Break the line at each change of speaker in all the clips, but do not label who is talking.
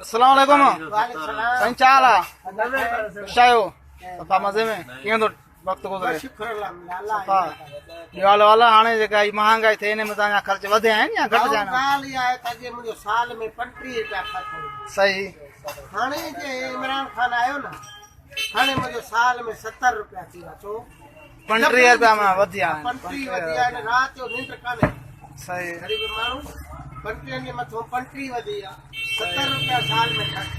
अस्सलाम वालेकुम साईं चाल शायो सफ़ा मज़े में कीअं थो वक़्तु गुज़रे सफ़ा ॾियाल वाला हाणे जेका ई महांगाई थिए हिन में तव्हांजा ख़र्च वधिया आहिनि या घटिजिया आहिनि?
ॻाल्हि इहा आहे त अॼु मुंहिंजो साल में 35 रुपया ख़र्च
सही
हाणे जे इमरान खान आयो न हाणे मुंहिंजो साल में 70 रुपया थी विया छो
35 रुपया में वधिया आहिनि
35 वधिया आहिनि राति जो निंड कान्हे
सही
ग़रीब माण्हू 35 जे मथां 35 वधी विया 70 रुपया साल में ख़र्च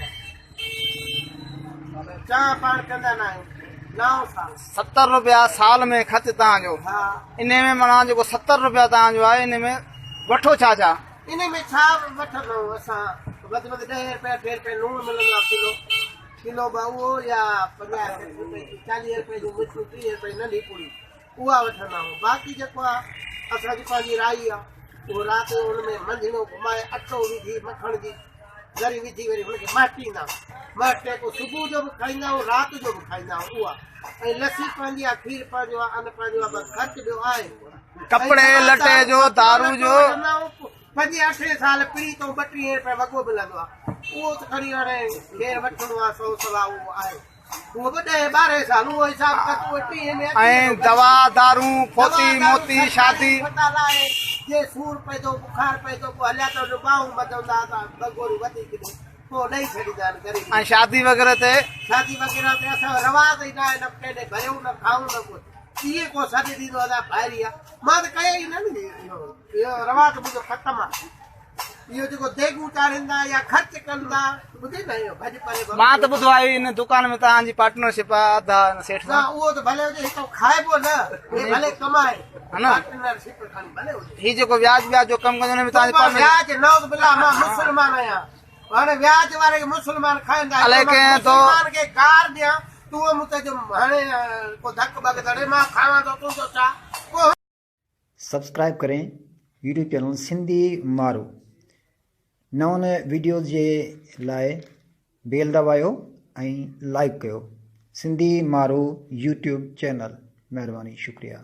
चाह पाण कंदा न आहियूं 9 साल
70 रुपया साल में ख़र्च तव्हांजो
हा
इन में माना जेको 70 रुपया तव्हांजो आहे इन में वठो छा छा?
इन में छा वठंदा आहियूं असां वधि में वधि 10 रुपया 2 रुपया लूणु मिलंदो आहे किलो उहो या 50 रुपए 40 रुपए जो मिर्चूं 30 रुपए नंढी पूरी उहा वठंदा आहियूं बाक़ी जेको आहे असांजी पंहिंजी राई आहे उहो राति जो हुन में मंझिणो घुमाए अटो विझी मखण जी गरी विझी वरी हुनखे माटींदा मटे पोइ सुबुह जो बि खाईंदा आहियूं राति जो बि खाईंदा आहियूं उहा ऐं लस्सी पंहिंजी आहे खीर पंहिंजो आहे अन पंहिंजो आहे बसि ख़र्च ॿियो आहे
कपिड़े लटे जो दारू जो
5-8 साल पीढ़ी तो 32 रुपया वॻो मिलंदो आहे उहो त खणी हाणे केरु वठिणो आहे 100 सवा उहो आहे उहो बि 10-12 साल उहो हिसाब सां 30 में
ऐं दवा दारू फोती मोती शादी
जे सूर पए थो बुखार पए थो पोइ हलिया त ॿाहूं ॿधंदा त बगोरी वधीक पोइ ॾेई छॾींदा आहिनि ग़रीब
ऐं शादी वग़ैरह ते
शादी वग़ैरह ते असां रवाज़ ई न आहे न केॾे भरियूं न खाऊं न कुझु इहे को सॾु ॾींदो आहे ॿाहिरि आहे मां त कयो ई न इहो रवाज़ मुंहिंजो ख़तमु आहे इहो जेको देगूं चाढ़ींदा या ख़र्च कंदा ॿुधे न इहो भॼ परे
मां त ॿुधो आहे इन दुकान में तव्हांजी पार्टनरशिप आहे अधा सेठ
न उहो त भले हुजे हितां खाइबो न हे भले कमाए
हा न
पार्टनरशिप खणी भले हुजे
ही जेको व्याज जो कमु कंदो हुन में तव्हांजी पार्टनरशिप
व्याज नौज़ बिल्लाह मां मुस्लमान आहियां हाणे व्याज वारे खे मुस्लमान खाईंदा
अलाए कंहिं तो
मुस्लमान खे कार ॾियां तूं मूंखे जो हाणे को धक बग दड़े मां खावां तो तूं तो छा
सब्सक्राइब करें यूट्यूब चैनल सिंधी मारू नवन वीडियोज़ जे लाइ बेल दबायो ऐं लाइक कयो सिंधी मारू यूट्यूब चैनल महिरबानी शुक्रिया।